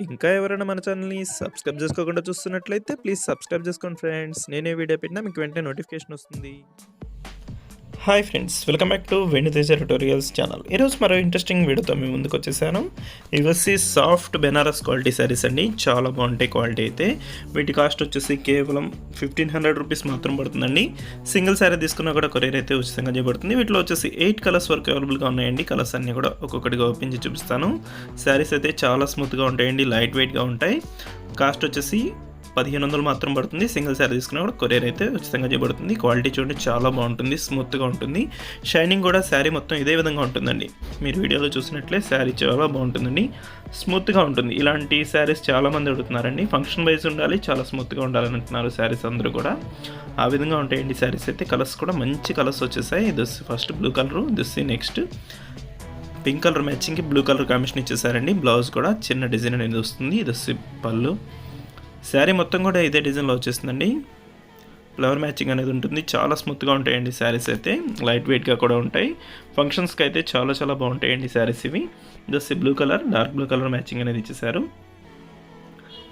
ఇంకా ఎవరైనా మన ఛానల్‌ని సబ్స్క్రైబ్ చేసుకోకుండా చూస్తున్నట్లయితే ప్లీజ్ సబ్స్క్రైబ్ చేసుకోండి ఫ్రెండ్స్. నేనే వీడియో పెట్టినా మీకు వెంటనే నోటిఫికేషన్ వస్తుంది. Hi friends, welcome back to Teja tutorials channel. ఈరోజు మరో ఇంట్రెస్టింగ్ వీడియోతో మీ ముందుకు వచ్చేసాను. ఇవి వచ్చి సాఫ్ట్ బెనారస్ క్వాలిటీ శారీస్ అండి. చాలా బాగుంటాయి క్వాలిటీ అయితే. వీటి కాస్ట్ వచ్చేసి కేవలం 1500 రూపీస్ మాత్రం పడుతుందండి. సింగిల్ శారీ తీసుకున్నా కూడా కొరియర్ అయితే ఉచితంగా చేయబడుతుంది. వీటిలో వచ్చేసి 8 కలర్స్ వరకు అవైలబుల్గా ఉన్నాయండి. కలర్స్ అన్నీ కూడా ఒక్కొక్కటిగా ఓపెన్ చేసి చూపిస్తాను. శారీస్ అయితే చాలా స్మూత్గా ఉంటాయండి, లైట్ వెయిట్గా ఉంటాయి. కాస్ట్ వచ్చేసి 1500 మాత్రం పడుతుంది. సింగిల్ శారీ తీసుకున్నా కూడా కొరియర్ అయితే ఉచితంగా చేయబడుతుంది. క్వాలిటీ చూడండి, చాలా బాగుంటుంది, స్మూత్గా ఉంటుంది. షైనింగ్ కూడా శారీ మొత్తం ఇదే విధంగా ఉంటుందండి. మీరు వీడియోలో చూసినట్లే శారీ చాలా బాగుంటుందండి, స్మూత్గా ఉంటుంది. ఇలాంటి శారీస్ చాలామంది అడుగుతున్నారండి. ఫంక్షన్ వైజ్ ఉండాలి, చాలా స్మూత్గా ఉండాలని అంటున్నారు శారీస్ అందరూ కూడా. ఆ విధంగా ఉంటాయండి శారీస్ అయితే. కలర్స్ కూడా మంచి కలర్స్ వచ్చేసాయి. ఇది first blue colour, this next pink colour మ్యాచింగ్కి బ్లూ కలర్ కాంబినేషన్ ఇచ్చేసారండి. బ్లౌజ్ కూడా చిన్న డిజైన్ అనేది వస్తుంది. ఇది పళ్ళు. శారీ మొత్తం కూడా ఇదే డిజైన్లో వచ్చేస్తుందండి. ఫ్లవర్ మ్యాచింగ్ అనేది ఉంటుంది. చాలా స్మూత్గా ఉంటాయండి శారీస్ అయితే, లైట్ వెయిట్గా కూడా ఉంటాయి. ఫంక్షన్స్కి అయితే చాలా చాలా బాగుంటాయండి శారీస్ ఇవి. Blue colour, dark blue colour matching అనేది ఇచ్చేసారు.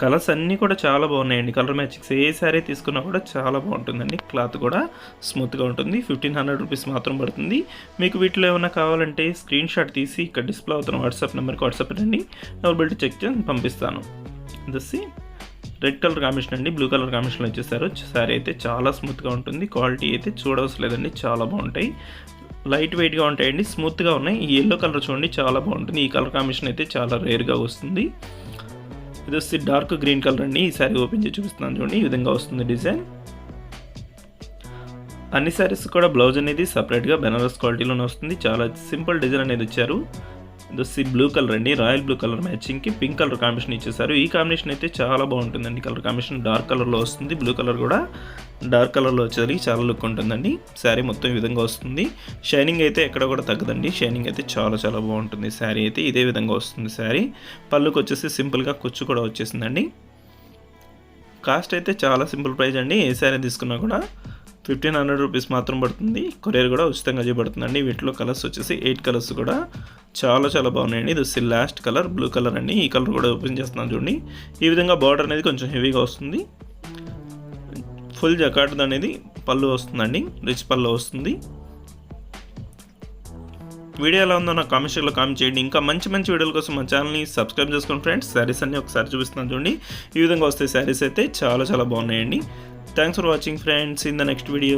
కలర్స్ అన్నీ కూడా చాలా బాగున్నాయండి. కలర్ మ్యాచింగ్స్ ఏ శారీ తీసుకున్నా కూడా చాలా బాగుంటుందండి. క్లాత్ కూడా స్మూత్గా ఉంటుంది. 1500 రూపీస్ మాత్రం పడుతుంది. మీకు వీటిలో ఏమైనా కావాలంటే స్క్రీన్ షాట్ తీసి ఇక్కడ డిస్ప్లే అవుతున్న వాట్సాప్ నెంబర్కి వాట్సాప్ రండి, అవైలబిలిటీ చెక్ చేసి పంపిస్తాను. రెడ్ కలర్ కాంబినేషన్ అండి, బ్లూ కలర్ కాంబినేషన్లో వచ్చేసారు. శారీ అయితే చాలా స్మూత్గా ఉంటుంది. క్వాలిటీ అయితే చూడవలసిన లేదండి, చాలా బాగుంటాయి. లైట్ వెయిట్గా ఉంటాయండి, స్మూత్గా ఉన్నాయి. ఈ ఎల్లో కలర్ చూడండి, చాలా బాగుంటుంది. ఈ కలర్ కాంబినేషన్ అయితే చాలా రేర్గా వస్తుంది. ఇది వచ్చి డార్క్ గ్రీన్ కలర్ అండి. ఈ శారీ ఓపెన్ చేసి చూపిస్తున్నాను చూడండి, ఈ విధంగా వస్తుంది డిజైన్. అన్ని శారీస్ కూడా బ్లౌజ్ అనేది సపరేట్గా బెనారస్ క్వాలిటీలోనే వస్తుంది. చాలా సింపుల్ డిజైన్ అనేది ఇచ్చారు. ఇది బ్లూ కలర్ అండి, రాయల్ బ్లూ కలర్ మ్యాచింగ్కి పింక్ కలర్ కాంబినేషన్ ఇచ్చేసారు. ఈ కాంబినేషన్ అయితే చాలా బాగుంటుందండి. కలర్ కాంబినేషన్ డార్క్ కలర్లో వస్తుంది. బ్లూ కలర్ కూడా డార్క్ కలర్లో వచ్చేసరికి చాలా లుక్ ఉంటుందండి. శారీ మొత్తం ఈ విధంగా వస్తుంది. షైనింగ్ అయితే ఎక్కడ కూడా తగ్గదండి. షైనింగ్ అయితే చాలా చాలా బాగుంటుంది. శారీ అయితే ఇదే విధంగా వస్తుంది. శారీ పళ్ళుకి వచ్చేసి సింపుల్గా కుచ్చు కూడా వచ్చేసిందండి. కాస్ట్ అయితే చాలా సింపుల్ ప్రైస్ అండి. ఏ శారీ తీసుకున్నా కూడా 1500 రూపీస్ మాత్రం పడుతుంది. కొరియర్ కూడా ఉచితంగా చేయబడుతుందండి. వీటిలో కలర్స్ వచ్చేసి 8 కలర్స్ కూడా చాలా చాలా బాగున్నాయండి. ఇది లాస్ట్ కలర్ బ్లూ కలర్ అండి. ఈ కలర్ కూడా ఓపెన్ చేస్తున్నాను చూడండి. ఈ విధంగా బార్డర్ అనేది కొంచెం హెవీగా వస్తుంది. ఫుల్ జకార్డ్ అనేది పళ్ళు వస్తుందండి, రిచ్ పళ్ళు వస్తుంది. వీడియో ఎలా ఉందో నాకు కామెంట్ సెక్షన్లో కామెంట్ చేయండి. ఇంకా మంచి మంచి వీడియోల కోసం మా ఛానల్ని సబ్స్క్రైబ్ చేసుకోండి ఫ్రెండ్స్. శారీస్ అన్నీ ఒకసారి చూపిస్తున్నాను చూడండి. ఈ విధంగా వస్తాయి శారీస్ అయితే, చాలా చాలా బాగున్నాయండి. Thanks for watching friends. In the next video.